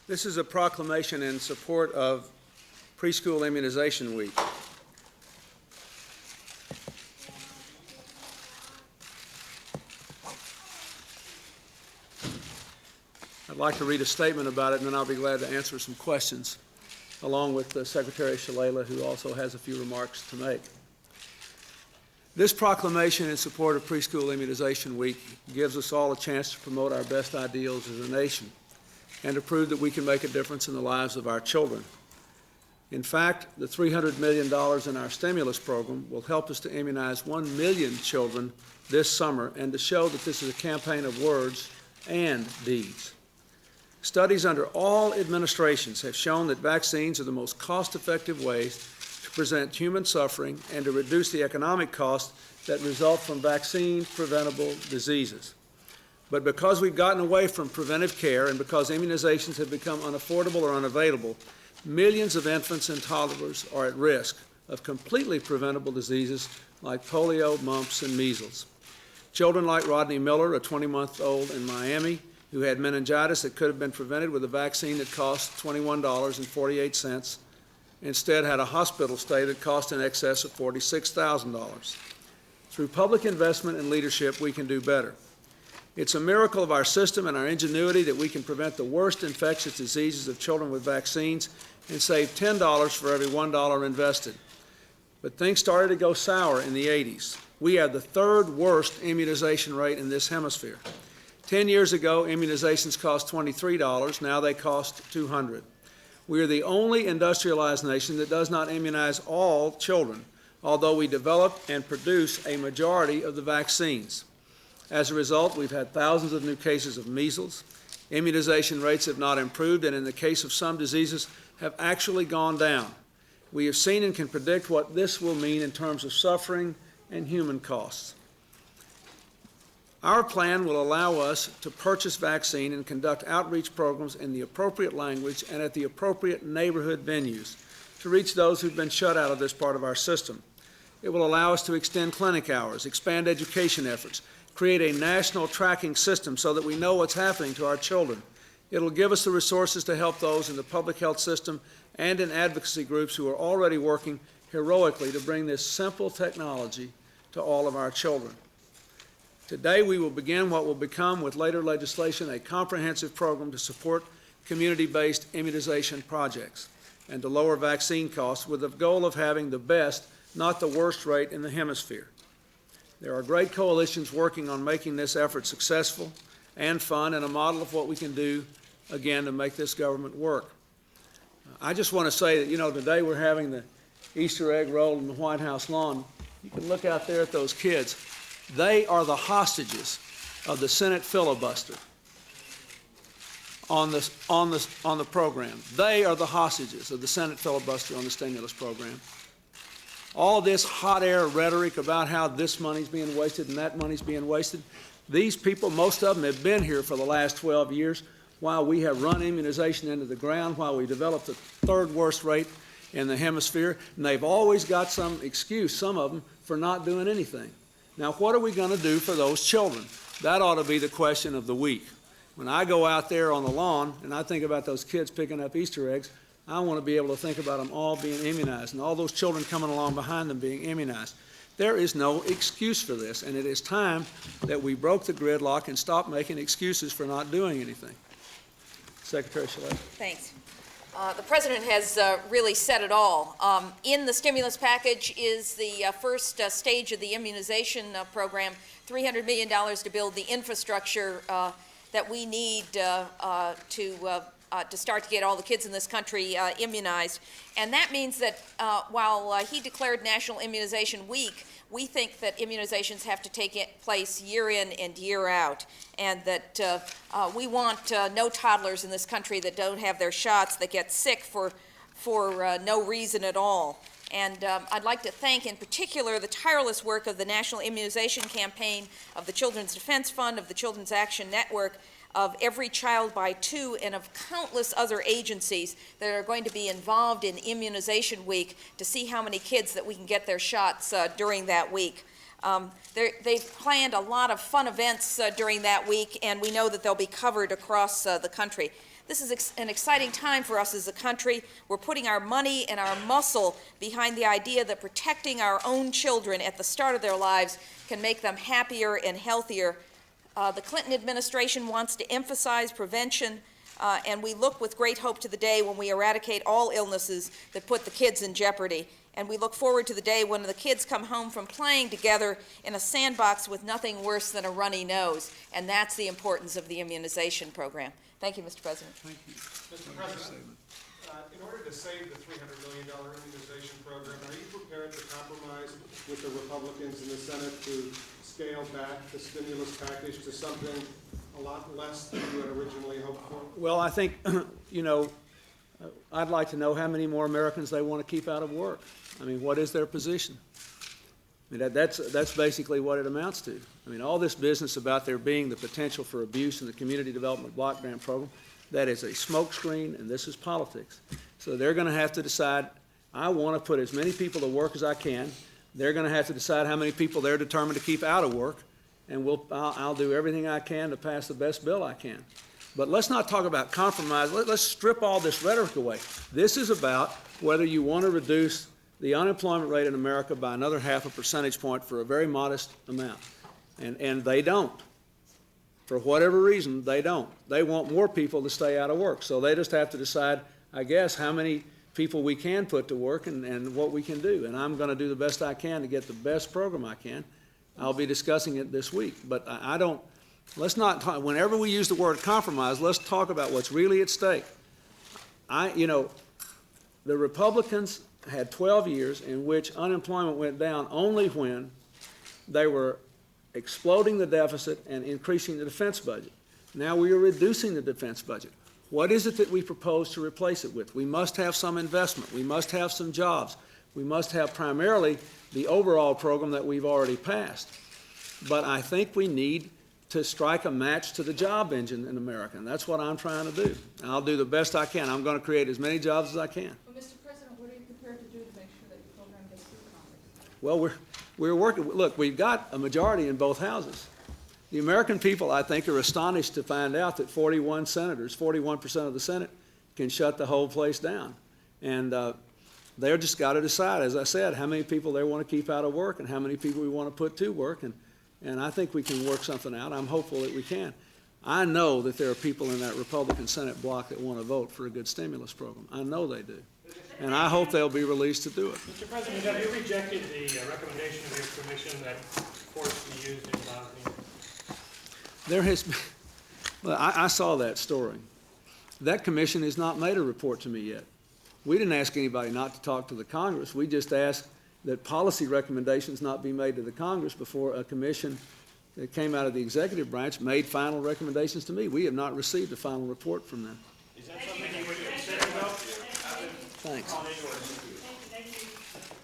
This is a proclamation in support of Preschool Immunization Week. I'd like to read a statement about it, and then I'll be glad to answer some questions, along with Secretary Shalala, who also has a few remarks to make. This proclamation in support of Preschool Immunization Week gives us all a chance to promote our best ideals as a nation and to prove that we can make a difference in the lives of our children. In fact, the $300 million in our stimulus program will help us to immunize 1 million children this summer and to show that this is a campaign of words and deeds. Studies under all administrations have shown that vaccines are the most cost-effective ways to prevent human suffering and to reduce the economic costs that result from vaccine-preventable diseases. But because we've gotten away from preventive care and because immunizations have become unaffordable or unavailable, millions of infants and toddlers are at risk of completely preventable diseases like polio, mumps, and measles. Children like Rodney Miller, a 20-month-old in Miami, who had meningitis that could have been prevented with a vaccine that cost $21.48, instead had a hospital stay that cost in excess of $46,000. Through public investment and leadership, we can do better. It's a miracle of our system and our ingenuity that we can prevent the worst infectious diseases of children with vaccines and save $10 for every $1 invested. But things started to go sour in the 80s. We had the third worst immunization rate in this hemisphere. 10 years ago, immunizations cost $23. Now they cost $200. We are the only industrialized nation that does not immunize all children, although we develop and produce a majority of the vaccines. As a result, we've had thousands of new cases of measles. Immunization rates have not improved, and in the case of some diseases, have actually gone down. We have seen and can predict what this will mean in terms of suffering and human costs. Our plan will allow us to purchase vaccine and conduct outreach programs in the appropriate language and at the appropriate neighborhood venues to reach those who've been shut out of this part of our system. It will allow us to extend clinic hours, expand education efforts, create a national tracking system so that we know what's happening to our children. It'll give us the resources to help those in the public health system and in advocacy groups who are already working heroically to bring this simple technology to all of our children. Today, we will begin what will become, with later legislation, a comprehensive program to support community-based immunization projects and to lower vaccine costs with the goal of having the best, not the worst rate in the hemisphere. There are great coalitions working on making this effort successful and fun and a model of what we can do, again, to make this government work. I just want to say that, today we're having the Easter egg roll in the White House lawn. You can look out there at those kids. They are the hostages of the Senate filibuster on the program. They are the hostages of the Senate filibuster on the stimulus program. All this hot air rhetoric about how this money's being wasted and that money's being wasted, these people, most of them have been here for the last 12 years while we have run immunization into the ground, while we developed the third worst rate in the hemisphere, and they've always got some excuse, some of them, for not doing anything. Now, what are we going to do for those children? That ought to be the question of the week. When I go out there on the lawn and I think about those kids picking up Easter eggs, I want to be able to think about them all being immunized and all those children coming along behind them being immunized. There is no excuse for this, and it is time that we broke the gridlock and stopped making excuses for not doing anything. Secretary Shalala. Thanks. The President has really said it all. In the stimulus package is the first stage of the immunization program, $300 million to build the infrastructure that we need to start to get all the kids in this country immunized. And that means that while he declared National Immunization Week, we think that immunizations have to take place year in and year out, and that we want no toddlers in this country that don't have their shots, that get sick for no reason at all. And I'd like to thank in particular the tireless work of the National Immunization Campaign, of the Children's Defense Fund, of the Children's Action Network, of Every Child by Two, and of countless other agencies that are going to be involved in Immunization Week to see how many kids that we can get their shots during that week. They've planned a lot of fun events during that week, and we know that they'll be covered across the country. This is an exciting time for us as a country. We're putting our money and our muscle behind the idea that protecting our own children at the start of their lives can make them happier and healthier. The Clinton administration wants to emphasize prevention, and we look with great hope to the day when we eradicate all illnesses that put the kids in jeopardy. And we look forward to the day when the kids come home from playing together in a sandbox with nothing worse than a runny nose. And that's the importance of the immunization program. Thank you, Mr. President. Thank you. Mr. President, in order to save the $300 million immunization program, are you prepared to compromise with the Republicans in the Senate to scale back the stimulus package to something a lot less than you had originally hoped for? Well, I think, I'd like to know how many more Americans they want to keep out of work. I mean, what is their position? I mean, that's basically what it amounts to. I mean, all this business about there being the potential for abuse in the Community Development Block Grant Program, that is a smokescreen, and this is politics. So they're going to have to decide, I want to put as many people to work as I can. They're going to have to decide how many people they're determined to keep out of work, and I'll do everything I can to pass the best bill I can. But let's not talk about compromise. Let's strip all this rhetoric away. This is about whether you want to reduce the unemployment rate in America by another 0.5 percentage point for a very modest amount. And they don't. For whatever reason, they don't. They want more people to stay out of work. So they just have to decide, I guess, how many people we can put to work and what we can do. And I'm going to do the best I can to get the best program I can. I'll be discussing it this week. But I don't, let's not talk, whenever we use the word compromise, let's talk about what's really at stake. The Republicans had 12 years in which unemployment went down only when they were exploding the deficit and increasing the defense budget. Now we are reducing the defense budget. What is it that we propose to replace it with? We must have some investment. We must have some jobs. We must have primarily the overall program that we've already passed. But I think we need to strike a match to the job engine in America, and that's what I'm trying to do. And I'll do the best I can. I'm going to create as many jobs as I can. Well, Mr. President, what are you prepared to do to make sure that your program gets through Congress? Well, we're working. Look, we've got a majority in both houses. The American people, I think, are astonished to find out that 41 senators, 41% of the Senate, can shut the whole place down. And they're just got to decide, as I said, how many people they want to keep out of work and how many people we want to put to work. And I think we can work something out. I'm hopeful that we can. I know that there are people in that Republican Senate bloc that want to vote for a good stimulus program. I know they do. And I hope they'll be released to do it. Mr. President, have you rejected the recommendation of your commission that force be used in housing? There has been, well, I saw that story. That commission has not made a report to me yet. We didn't ask anybody not to talk to the Congress. We just asked that policy recommendations not be made to the Congress before a commission that came out of the executive branch made final recommendations to me. We have not received a final report from them. Is that something you would consider, though? Thanks. Thank you.